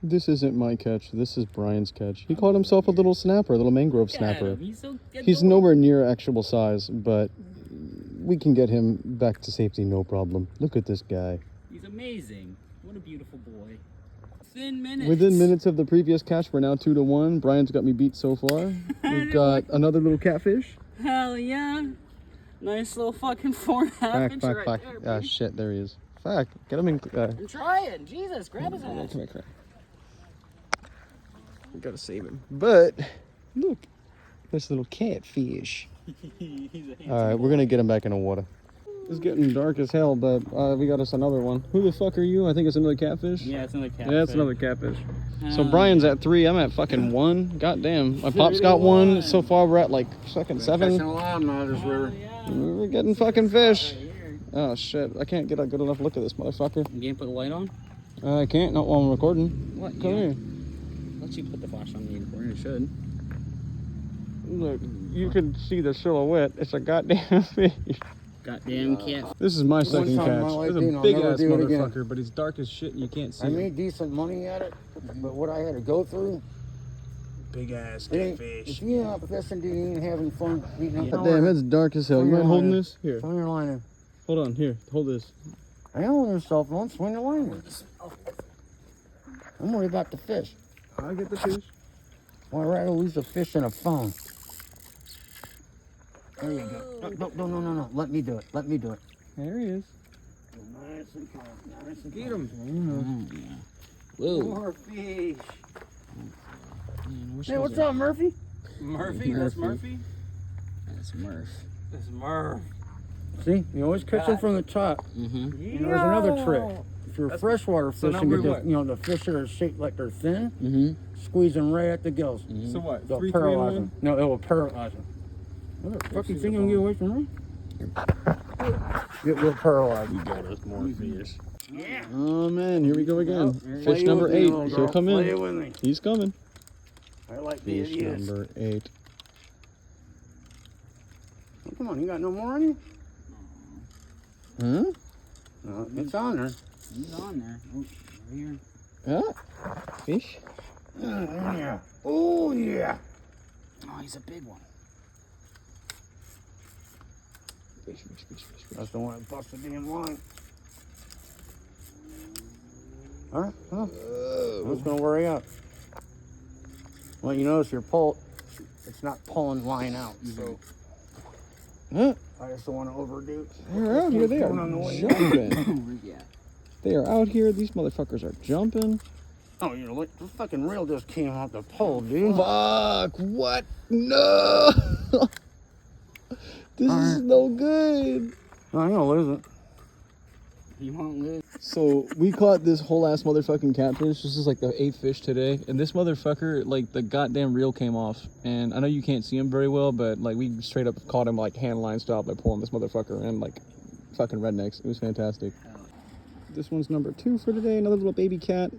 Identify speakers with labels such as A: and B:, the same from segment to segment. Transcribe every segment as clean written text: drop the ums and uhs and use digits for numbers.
A: This isn't my catch. This is Brian's catch. He called himself a little snapper, a little mangrove snapper. He's nowhere near actual size, but we can get him back to safety, no problem. Look at this guy.
B: He's amazing. What a beautiful boy. Within
A: minutes of the previous catch, we're now 2-1. Brian's got me beat so far. We've got another little catfish.
B: Hell yeah. Nice little fucking 4.5 inch right there.
A: Ah, shit, there he is. Fuck, get him in.
B: I'm trying. Jesus, grab his ass.
A: Come here. We gotta save him. But, look, this little catfish. Alright, we're gonna get him back in the water. It's getting dark as hell, but we got us another one. Who the fuck are you? I think it's another catfish.
B: Yeah, it's another catfish.
A: Yeah, it's another catfish. So Brian's at 3. I'm at fucking 1. God damn. My pop's got 1. So far, we're at like fucking 7.
C: Fishing a lot now this river.
A: We're getting fucking fish. Oh shit! I can't get a good enough look at this motherfucker.
B: You can't put the light on?
A: I can't. Not while I'm recording.
B: What?
A: Come here.
B: Let you put the flash on the recording. It should.
A: Look, you can see the silhouette. It's a goddamn fish.
B: Goddamn cat.
A: This is my second catch. This is a big ass motherfucker, but he's dark as shit and you can't see
C: I
A: him.
C: made decent money at it, but what I had to go through.
A: Big ass catfish.
C: If you're not fishing, dude, you ain't having fun.
A: Damn, it's dark as hell. You mind holding this? Here.
C: Swing your line in.
A: Hold on, here. Hold this.
C: I don't want yourself on. Swing your line in. I'm worried about the fish.
A: I'll get the fish.
C: Why rather lose a fish than a phone? There you go. No. Let me do it. Let me do it.
A: There he is.
C: Nice and calm. Nice and calm.
A: Get him.
B: Whoa.
C: More fish.
B: Man,
C: Hey, what's up, Murphy?
B: Murphy? That's Murphy? That's Murph.
C: That's Murph. See, you always catch them from the top.
B: Mm-hmm.
C: You know, there's another trick. If you're freshwater fishing, the fish that are shaped like they're thin, squeeze them right at the gills.
A: So what?
C: They'll paralyze them. No, it will paralyze them. What the fuck you think you can get away from me? It will paralyze you.
A: got us more fish.
C: Yeah.
A: Oh man, here we go again. Fish number 8. He'll come in.
C: Play with me.
A: He's coming.
C: I like the
A: Fish
C: idiots.
A: number 8.
C: Oh, come on, you got no more on you?
A: Huh?
C: No, it's on there.
B: He's on there. Oh, right here.
A: Huh? Fish?
C: Yeah. Oh yeah.
B: Oh, he's a big one.
A: Fish.
C: That's the one that busted the damn line. All right, come on. I'm just gonna worry out. Well, you notice your pull, it's not pulling line out, so
A: Huh?
C: I just don't want to overdo it.
A: They're out here. They are jumping.
B: Yeah.
A: They are out here. These motherfuckers are jumping.
C: Oh, you know what? The fucking reel just came off the pole, dude.
A: Fuck! What? No! This is no good.
C: I'm gonna lose it.
B: You won't lose.
A: So we caught this whole ass motherfucking catfish. This is like the 8th fish today, and this motherfucker, like the goddamn reel came off. And I know you can't see him very well, but like we straight up caught him like hand line style by pulling this motherfucker and like fucking rednecks. It was fantastic. This one's number 2 for today. Another little baby cat.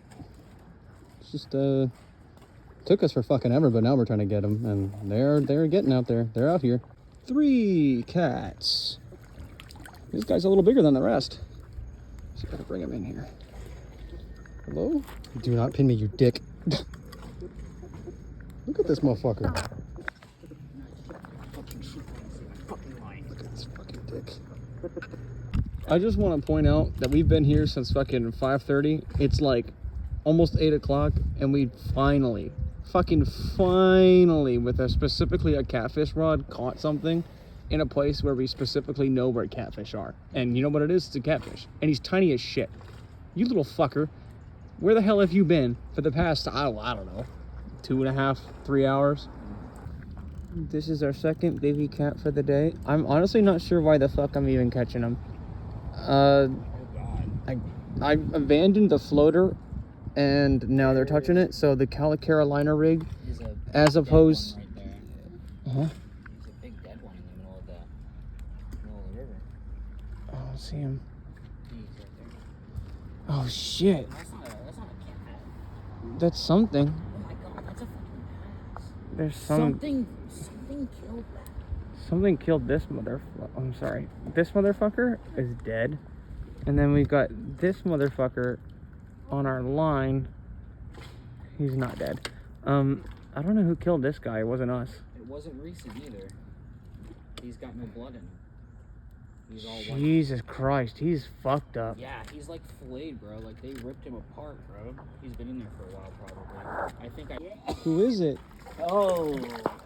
A: It's just took us for fucking ever, but now we're trying to get them, and they're getting out there. They're out here. 3 cats. This guy's a little bigger than the rest. So gotta bring him in here. Hello? Do not pin me, you dick. Look at this motherfucker. Look at this fucking dick. I just want to point out that we've been here since fucking 5:30. It's like almost 8 o'clock, and we finally, with specifically a catfish rod, caught something in a place where we specifically know where catfish are. And you know what it is? It's a catfish. And he's tiny as shit. You little fucker. Where the hell have you been for the past, I don't know, 2.5, 3 hours? This is our second baby cat for the day. I'm honestly not sure why the fuck I'm even catching them. I abandoned the floater, and now they're touching it. So the Carolina rig, as opposed...
B: Right there.
A: Huh?
B: There's a big dead one in the middle of the river.
A: I don't see him.
B: He's right there.
A: Oh shit.
B: That's not a cat.
A: That's something.
B: Oh my god, that's a fucking bass.
A: There's
B: Something killed that.
A: Something killed this I'm sorry. This motherfucker is dead. And then we've got this motherfucker on our line.
C: He's not dead. I don't know who killed this guy. It wasn't us.
B: It wasn't recent either. He's got no blood in him. He's all white.
C: Jesus Christ, he's fucked up.
B: Yeah, he's like filleted, bro. Like they ripped him apart, bro. He's been in there for a while, probably. I think I.
A: Who is it?
B: Oh.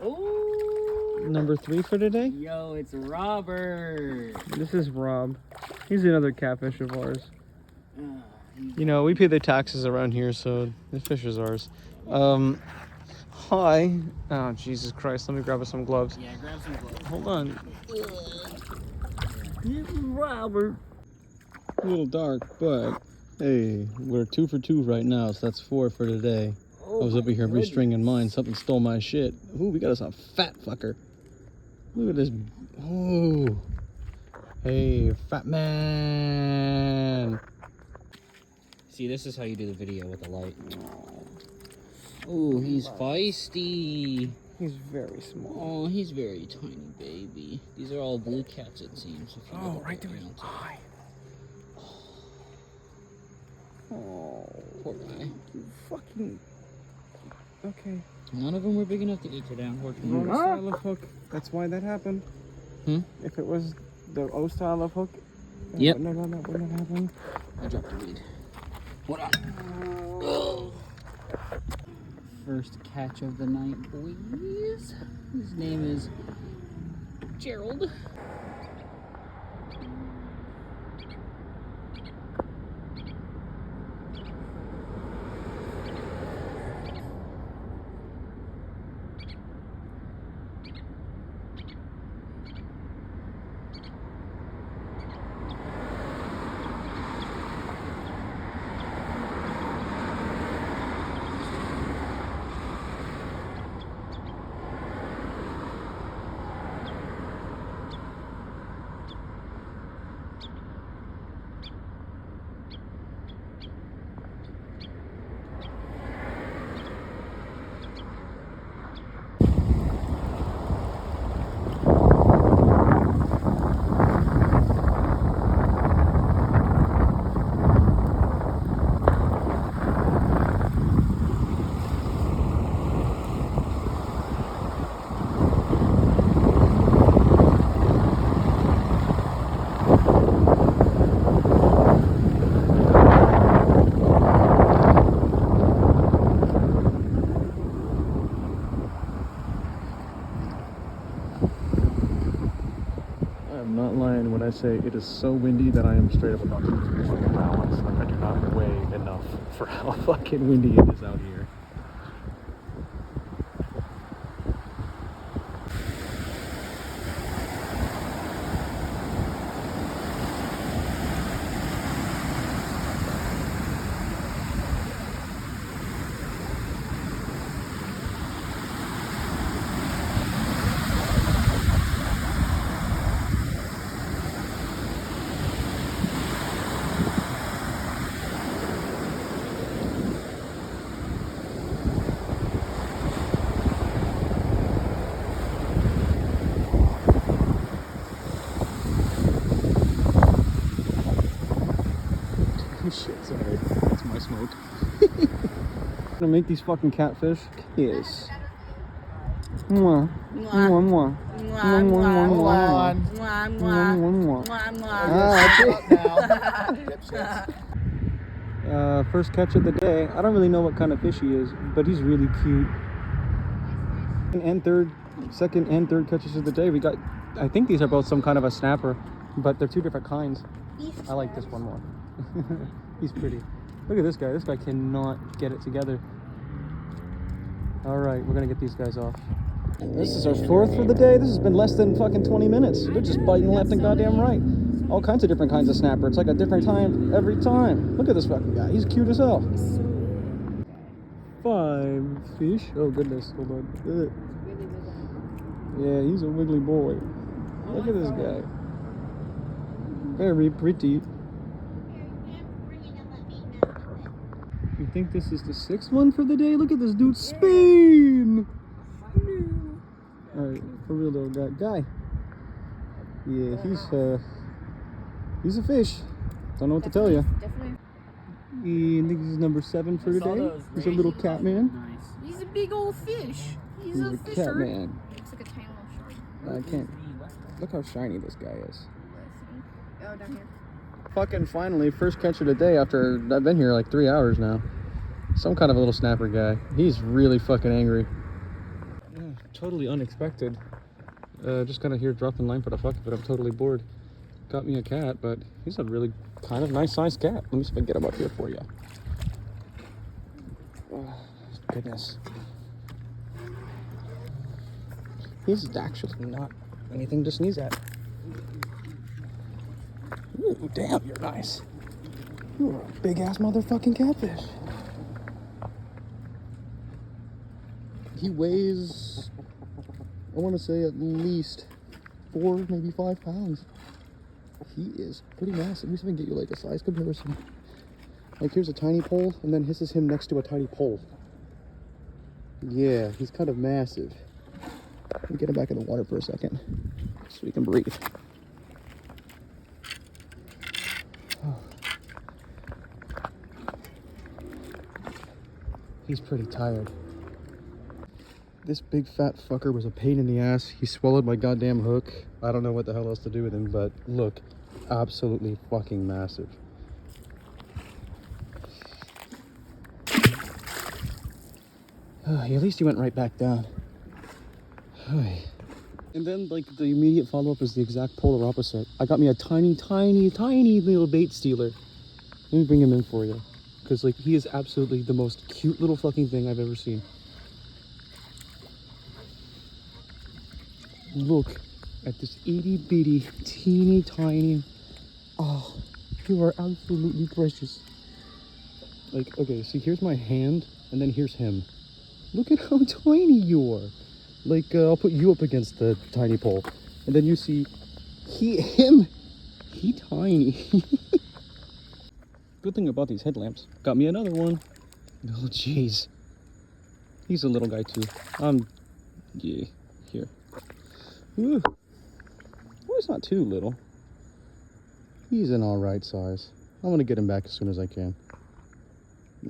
B: Ooh.
A: Number 3 for today?
B: Yo, it's Robert.
C: This is Rob. He's another catfish of ours.
A: You know, we pay the taxes around here, so the fish is ours. Hi. Oh, Jesus Christ. Let me grab us some gloves.
B: Yeah, grab some gloves.
A: Hold on.
B: Robert.
A: A little dark, but hey, we're 2 for 2 right now, so that's 4 for today. I was over here restringing mine. Something stole my shit. Ooh, we got us a fat fucker. Look at this. Oh. Hey, fat man.
B: See, this is how you do the video with the light. Oh, he's feisty.
C: He's very small.
B: Oh, he's very tiny, baby. These are all blue cats, it seems. If you
C: Oh,
B: look
C: right there.
B: around.
C: Hi.
B: Oh, poor guy.
C: You fucking. Okay.
B: None of them were big enough to eat today, unfortunately.
C: Wrong style of hook. That's why that happened. If it was the O style of hook,
B: Yep.
C: that wouldn't have happened.
B: I dropped the lead. What on? Oh. First catch of the night, boys. His name is Gerald.
A: I'm not lying when I say it is so windy that I am straight up about to lose my fucking balance. Like, I do not weigh enough for how fucking windy it is out here. Shit, sorry. That's my smoke. Gonna make these fucking catfish kiss. Mwah. Mwah, mwah. Mwah, mwah, mwah, mwah. Mwah, mwah, mwah. First catch of the day. I don't really know what kind of fish he is, but he's really cute. Second and third catches of the day. We got, I think these are both some kind of a snapper, but they're 2 different kinds. I like this one more. He's pretty. Look at this guy. This guy cannot get it together. All right, we're gonna get these guys off. This is our 4th for the day. This has been less than fucking 20 minutes. They're just biting left and goddamn right. All kinds of different kinds of snapper. It's like a different time every time. Look at this fucking guy. He's cute as hell. 5 fish. Oh goodness, hold on. Ugh. Yeah, he's a wiggly boy. Look at this guy. Very pretty. You think this is the 6th one for the day? Look at this dude spin! Alright, for real though, guy. Yeah, he's a fish. Don't know what to tell you. And I think this is number 7 for today. He's a little cat man.
B: Nice. He's a big old fish. He's a
A: cat
B: fisher.
A: man.
D: Looks like a tiny little shark.
A: I can't. Look how shiny this guy is.
D: Oh, down here.
A: Fucking finally, first catch of the day after I've been here like 3 hours now. Some kind of a little snapper guy. He's really fucking angry. Yeah, totally unexpected. Just kind of here dropping line for the fuck of it. I'm totally bored. Got me a cat, but he's a really kind of nice sized cat. Let me see if I can get him up here for you. Oh, goodness. He's actually not anything to sneeze at. Ooh, damn, you're nice. You're a big ass motherfucking catfish. He weighs, I want to say at least 4, maybe 5 pounds. He is pretty massive. Let me see if I can get you like a size comparison. Like here's a tiny pole, and then this is him next to a tiny pole. Yeah, he's kind of massive. Let me get him back in the water for a second, so he can breathe. Oh. He's pretty tired. This big fat fucker was a pain in the ass. He swallowed my goddamn hook. I don't know what the hell else to do with him, but look, absolutely fucking massive. At least he went right back down. And then, like, the immediate follow-up is the exact polar opposite. I got me a tiny, tiny, tiny little bait stealer. Let me bring him in for you. Because, like, he is absolutely the most cute little fucking thing I've ever seen. Look at this itty bitty, teeny tiny. Oh, you are absolutely precious. Like, okay, see, here's my hand, and then here's him. Look at how tiny you are. Like, I'll put you up against the tiny pole, and then you see he tiny. Good thing about these headlamps. Got me another one. Oh, jeez. He's a little guy too. Yeah, here. Ooh. Well, he's not too little. He's an all right size. I'm gonna get him back as soon as I can.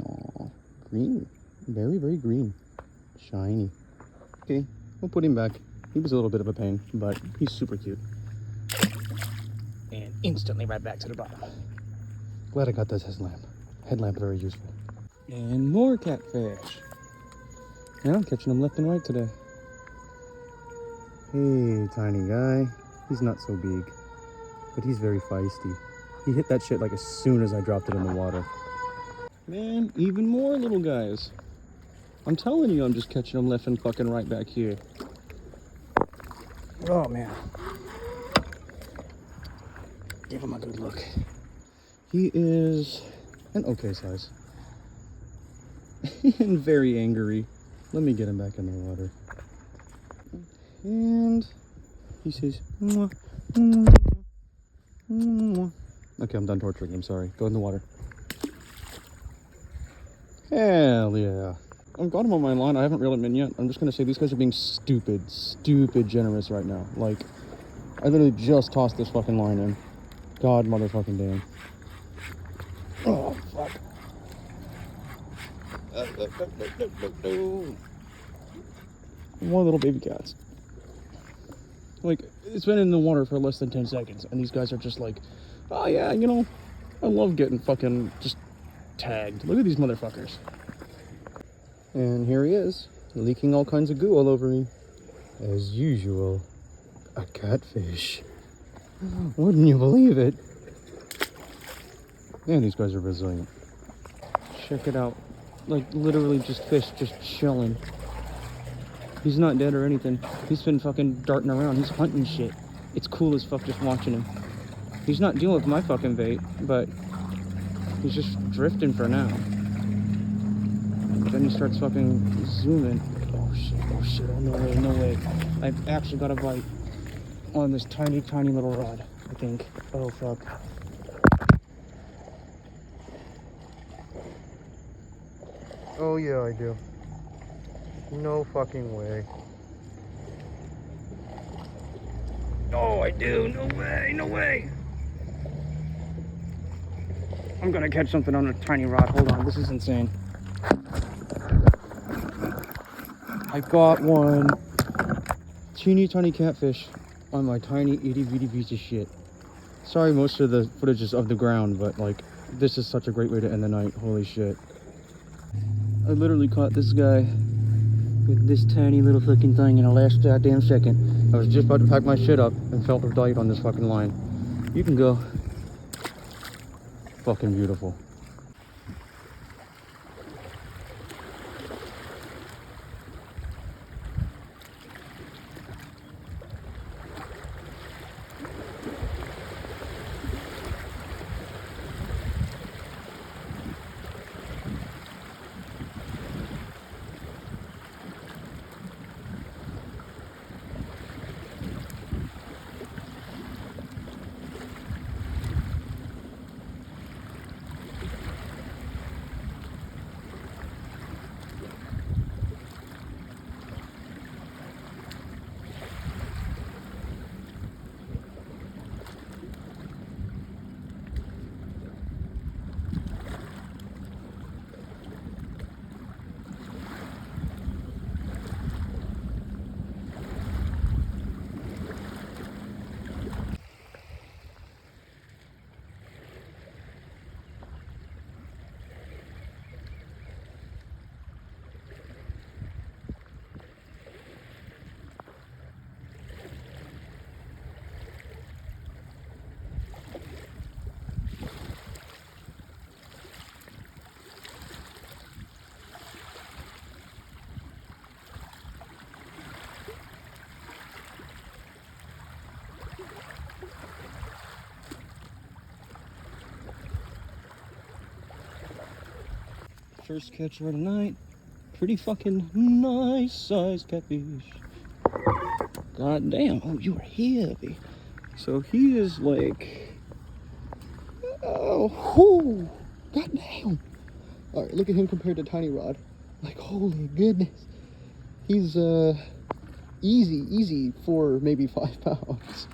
A: Aw, green. Very, very green. Shiny. Okay, we'll put him back. He was a little bit of a pain, but he's super cute. And instantly right back to the bottom. Glad I got this headlamp very useful. And more catfish. Yeah, I'm catching them left and right today. Hey, tiny guy. He's not so big, but he's very feisty. He hit that shit like as soon as I dropped it in the water. Man, even more little guys. I'm telling you, I'm just catching them left and fucking right back here. Oh, man. Give him a good look. He is an okay size. And very angry. Let me get him back in the water. And he says, mwah, mwah, mwah. Okay, I'm done torturing him, sorry. Go in the water. Hell yeah. I've got him on my line. I haven't reeled him in yet. I'm just going to say these guys are being stupid generous right now. Like, I literally just tossed this fucking line in. God motherfucking damn. Oh, fuck. More little baby cats. Like, it's been in the water for less than 10 seconds, and these guys are just like, oh yeah, you know, I love getting fucking just tagged. Look at these motherfuckers. And here he is, leaking all kinds of goo all over me. As usual, a catfish. Wouldn't you believe it? Man, these guys are resilient. Check it out. Like, literally just fish, just chilling. He's not dead or anything. He's been fucking darting around. He's hunting shit. It's cool as fuck just watching him. He's not dealing with my fucking bait, but he's just drifting for now. Then he starts fucking zooming. Oh shit, oh no way. I've actually got a bite on this tiny little rod, I think. Oh fuck. Oh yeah, I do. No fucking way. Oh, I do. No way.
C: I'm gonna catch something on a tiny rod. Hold on, this is insane. I got one teeny tiny catfish on my tiny itty bitty piece of shit. Sorry, most of the footage is of the ground, but like, this is such a great way to end the night. Holy shit. I literally caught this guy with this tiny little fucking thing in the last goddamn second. I was just about to pack my shit up and felt a bite on this fucking line. You can go. Fucking beautiful. First catch of the night. Pretty fucking nice size catfish. God damn. Oh, you are heavy. So he is like, oh, whoo. God damn. All right, look at him compared to Tiny Rod. Like, holy goodness. He's easy for maybe 5 pounds.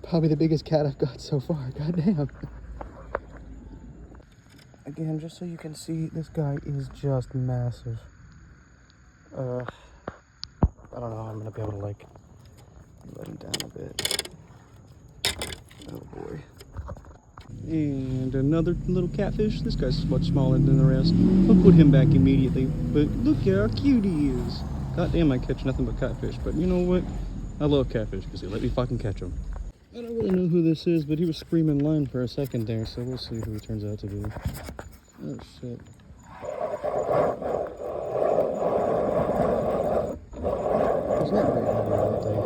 C: Probably the biggest cat I've got so far. God damn. Again, just so you can see, this guy is just massive. I don't know how I'm gonna be able to like let him down a bit. Oh boy. And another little catfish. This guy's much smaller than the rest. I'll put him back immediately. But look how cute he is. God damn, I catch nothing but catfish. But you know what? I love catfish because they let me fucking catch them. I don't really know who this is, but he was screaming line for a second there, so we'll see who he turns out to be. Oh shit. There's not very heavy on that thing.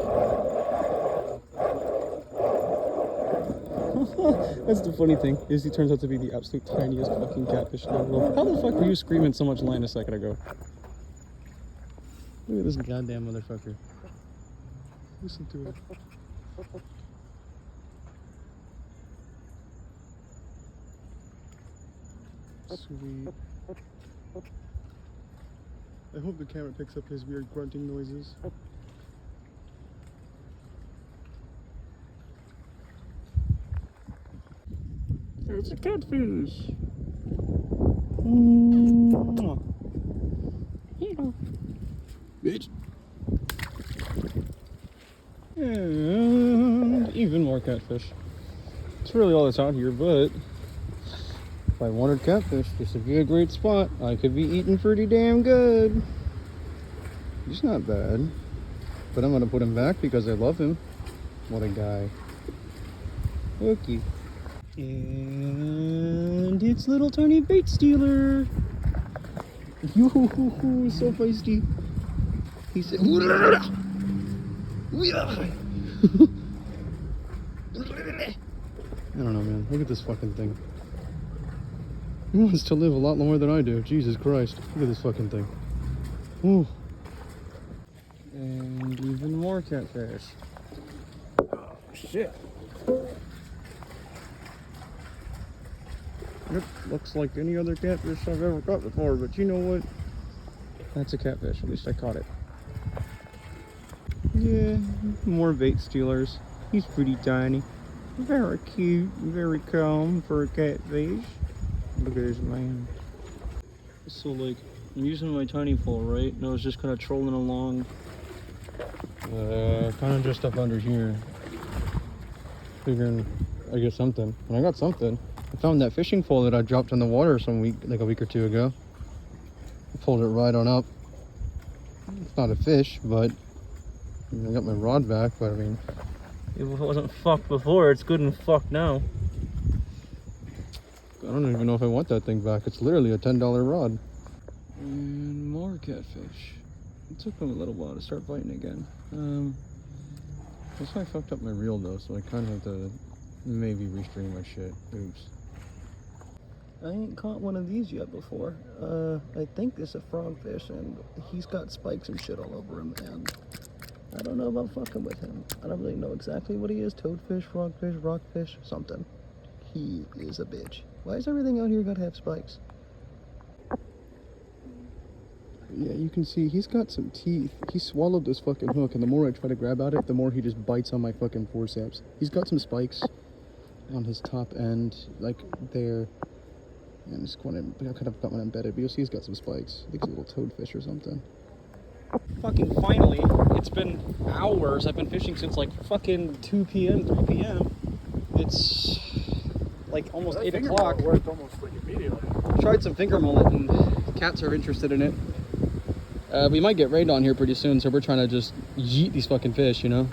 C: That's the funny thing, is he turns out to be the absolute tiniest fucking catfish in the world. How the fuck were you screaming so much line a second ago? Look at this goddamn motherfucker. Listen to it. Sweet. I hope the camera picks up his weird grunting noises. It's a catfish! Hello. Bitch! And even more catfish. It's really all that's out here, but if I wanted catfish, this would be a great spot. I could be eating pretty damn good. He's not bad. But I'm gonna put him back because I love him. What a guy. Okay. And it's little tiny bait stealer. Yoo-hoo-hoo-hoo, so feisty. He said, I don't know, man. Look at this fucking thing. He wants to live a lot more than I do. Jesus Christ. Look at this fucking thing. Ooh. And even more catfish. Oh, shit. Yep, looks like any other catfish I've ever caught before, but you know what? That's a catfish. At least I caught it. Yeah, more bait stealers. He's pretty tiny. Very cute, very calm for a catfish.
A: Look at his man. So like, I'm using my tiny pole, right? And I was just kind of trolling along. Kind of just up under here. Figuring I get something. And I got something. I found that fishing pole that I dropped in the water a week or two ago. I pulled it right on up. It's not a fish, but I mean, I got my rod back, but I mean, if it wasn't fucked before, it's good and fucked now. I don't even know if I want that thing back. It's literally a $10 rod. And more catfish. It took them a little while to start biting again. That's why I fucked up my reel though, so I kind of have to maybe restring my shit. Oops. I ain't caught one of these yet before. I think this is a frogfish, and he's got spikes and shit all over him, and I don't know about fucking with him. I don't really know exactly what he is. Toadfish, frogfish, rockfish, something. He is a bitch. Why is everything out here gotta have spikes? Yeah, you can see he's got some teeth. He swallowed this fucking hook, and the more I try to grab at it, the more he just bites on my fucking forceps. He's got some spikes on his top end, like there. And it's I could have got one embedded, but you'll see he's got some spikes. I think it's a little toadfish or something. Fucking finally, it's been hours. I've been fishing since like fucking 2 p.m., 3 p.m. It's like almost 8 o'clock.
C: Worked almost like immediately.
A: Tried some finger mullet, and cats are interested in it. We might get rained on here pretty soon, so we're trying to just yeet these fucking fish, you know?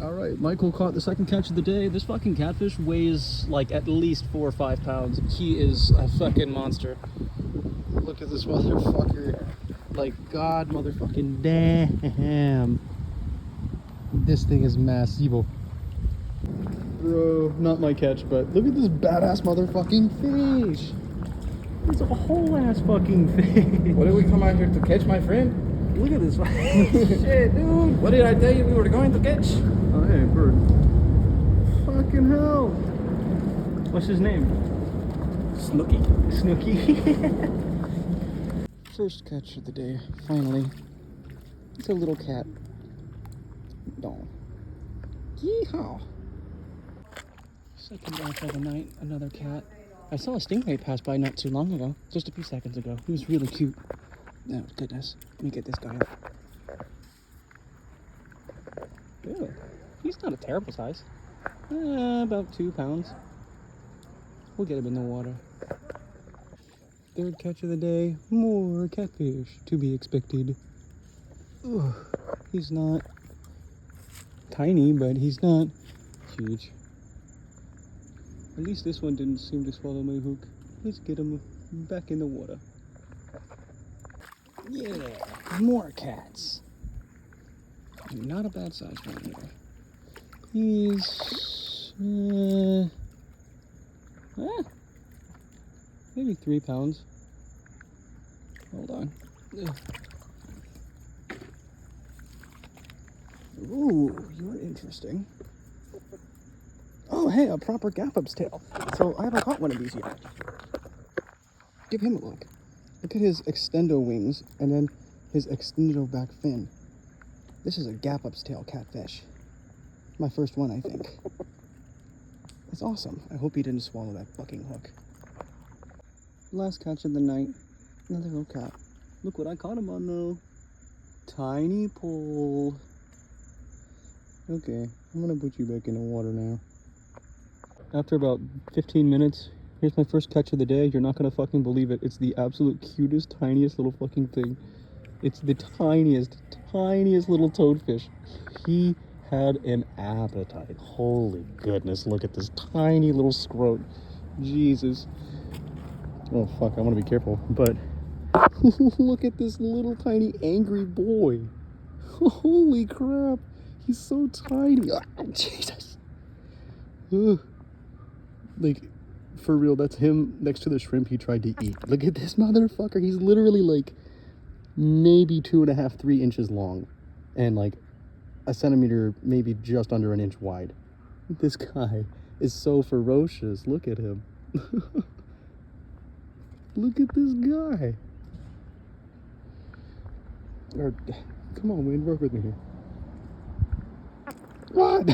A: All right, Michael caught the second catch of the day. This fucking catfish weighs like at least 4 or 5 pounds. He is a fucking monster. Look at this motherfucker. Like, God motherfucking damn. This thing is massive. Bro, not my catch, but look at this badass motherfucking fish. It's a whole ass fucking fish.
C: What did we come out here to catch, my friend?
A: Look at this shit, dude.
C: What did I tell you we were going to catch?
A: Oh, hey, bird. Fucking hell. What's his name?
C: Snooky.
A: Snooky. First catch of the day, finally. It's a little cat. No. Yeehaw. Second back of the night, another cat. I saw a stingray pass by not too long ago, just a few seconds ago. He was really cute. Oh, goodness. Let me get this guy up. Ew. He's not a terrible size. About 2 pounds. We'll get him in the water. Third catch of the day. More catfish to be expected. Ugh. He's not tiny, but he's not huge. At least this one didn't seem to swallow my hook. Let's get him back in the water. Yeah, more cats. Not a bad size one either. He's maybe 3 pounds. Hold on. Ugh. Ooh, you're interesting. Oh, hey, a proper gap-up's tail. So I haven't caught one of these yet. Give him a look. Look at his extendo wings and then his extendo back fin. This is a gap-up's tail catfish. My first one, I think. That's awesome. I hope he didn't swallow that fucking hook. Last catch of the night. Another little cat. Look what I caught him on, though. Tiny pole. Okay, I'm gonna put you back in the water now. After about 15 minutes, here's my first catch of the day. You're not gonna fucking believe it. It's the absolute cutest, tiniest little fucking thing. It's the tiniest little toadfish. He had an appetite. Holy goodness, look at this tiny little scrote. Jesus. Oh fuck, I wanna be careful, but look at this little tiny angry boy. Holy crap, he's so tiny. Ah, Jesus. Ugh. Like, for real, that's him next to the shrimp he tried to eat. Look at this motherfucker. He's literally like maybe 2.5, 3 inches long and like a centimeter, maybe just under an inch wide. This guy is so ferocious. Look at him. Look at this guy. Come on, man, work with me here. What?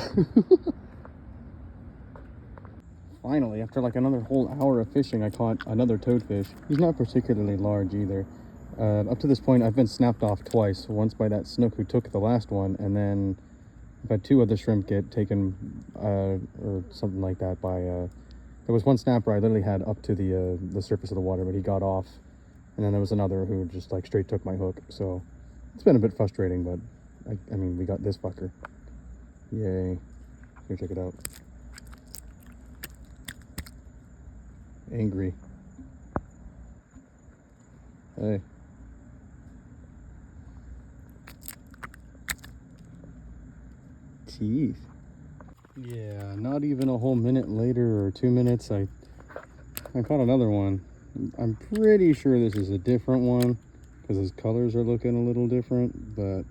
C: Finally, after like another whole hour of fishing, I caught another toadfish. He's not particularly large either. Up to this point, I've been snapped off twice. Once by that snook who took the last one, and then I've had 2 other shrimp get taken, or something like that by, there was one snapper I literally had up to the surface of the water, but he got off. And then there was another who just like straight took my hook. So it's been a bit frustrating, but I mean, we got this fucker. Yay. Here, check it out. Angry. Hey. Teeth. Yeah, not even a whole minute later or 2 minutes, I caught another one. I'm pretty sure this is a different one because his colors are looking a little different, but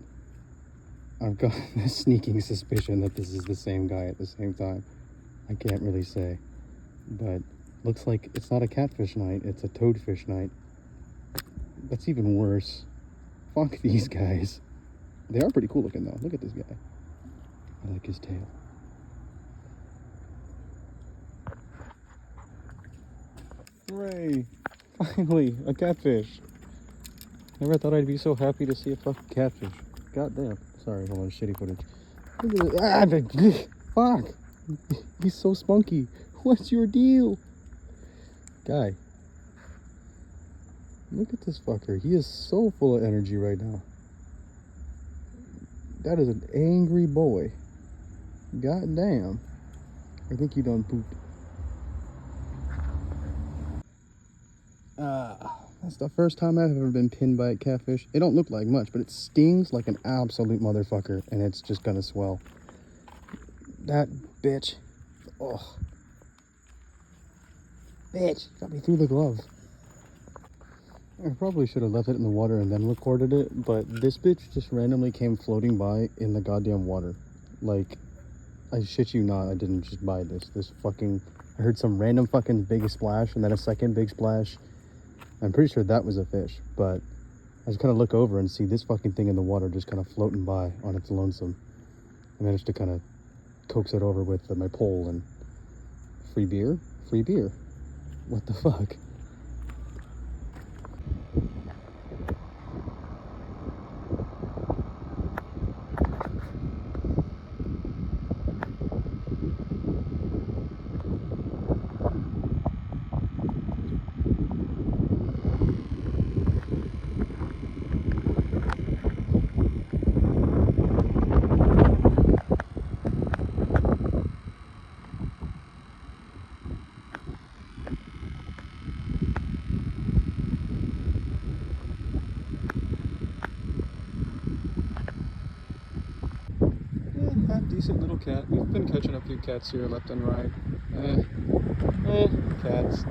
C: I've got a sneaking suspicion that this is the same guy at the same time. I can't really say, but looks like it's not a catfish night, it's a toadfish night. That's even worse. Fuck these guys. They are pretty cool looking though. Look at this guy. I like his tail. Hooray! Finally, a catfish. Never thought I'd be so happy to see a fucking catfish. God damn. Sorry, hold on, shitty footage. Look at this. Fuck! He's so spunky. What's your deal? Guy. Look at this fucker. He is so full of energy right now. That is an angry boy. God damn. I think he done pooped. That's the first time I've ever been pinned by a catfish. It don't look like much, but it stings like an absolute motherfucker, and it's just gonna swell. That bitch. Oh. Bitch, got me through the glove. I probably should have left it in the water and then recorded it, but this bitch just randomly came floating by in the goddamn water. Like, I shit you not, I didn't just buy this. I heard some random fucking big splash and then a second big splash. I'm pretty sure that was a fish, but I just kind of look over and see this fucking thing in the water just kind of floating by on its lonesome. I managed to kind of coax it over with my pole and free beer? Free beer. What the fuck? Decent little cat. We've been catching a few cats here left and right. Cats.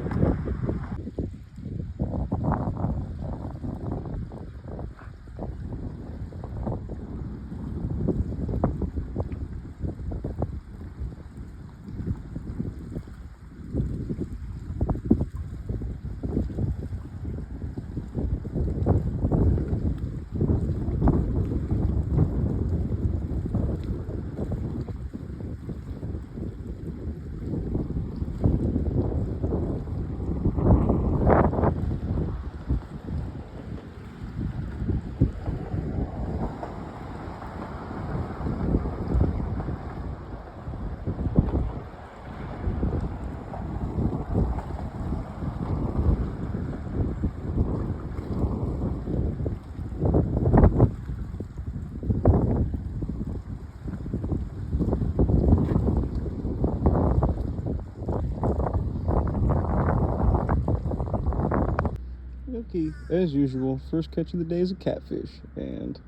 C: Okay, as usual, first catch of the day is a catfish, and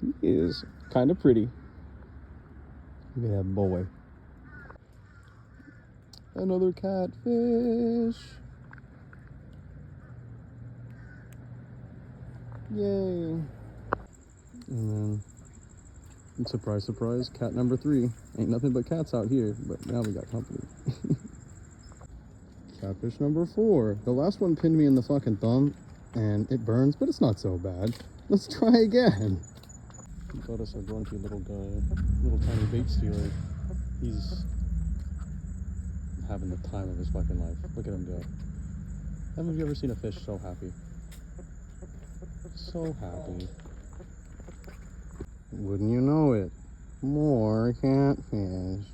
C: he is kind of pretty. Look at that boy. Another catfish. Yay. And then, surprise, surprise, cat number 3. Ain't nothing but cats out here, but now we got company. Catfish number 4. The last one pinned me in the fucking thumb, and it burns, but it's not so bad. Let's try again. I thought us a grumpy little guy, little tiny bait stealer. He's
A: having the time of his fucking life. Look at him go. Haven't you ever seen a fish so happy? So happy. Wouldn't you know it? More catfish.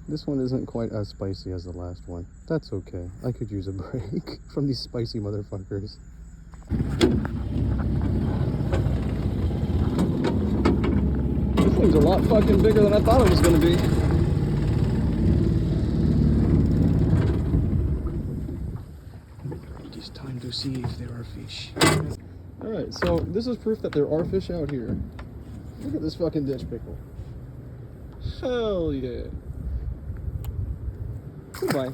A: This one isn't quite as spicy as the last one. That's okay. I could use a break from these spicy motherfuckers. This thing's a lot fucking bigger than I thought it was gonna be. It is time to see if there are fish. Alright, so this is proof that there are fish out here. Look at this fucking ditch pickle. Hell yeah. Goodbye.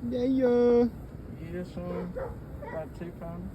A: Yeah.
C: You just about 2 pounds?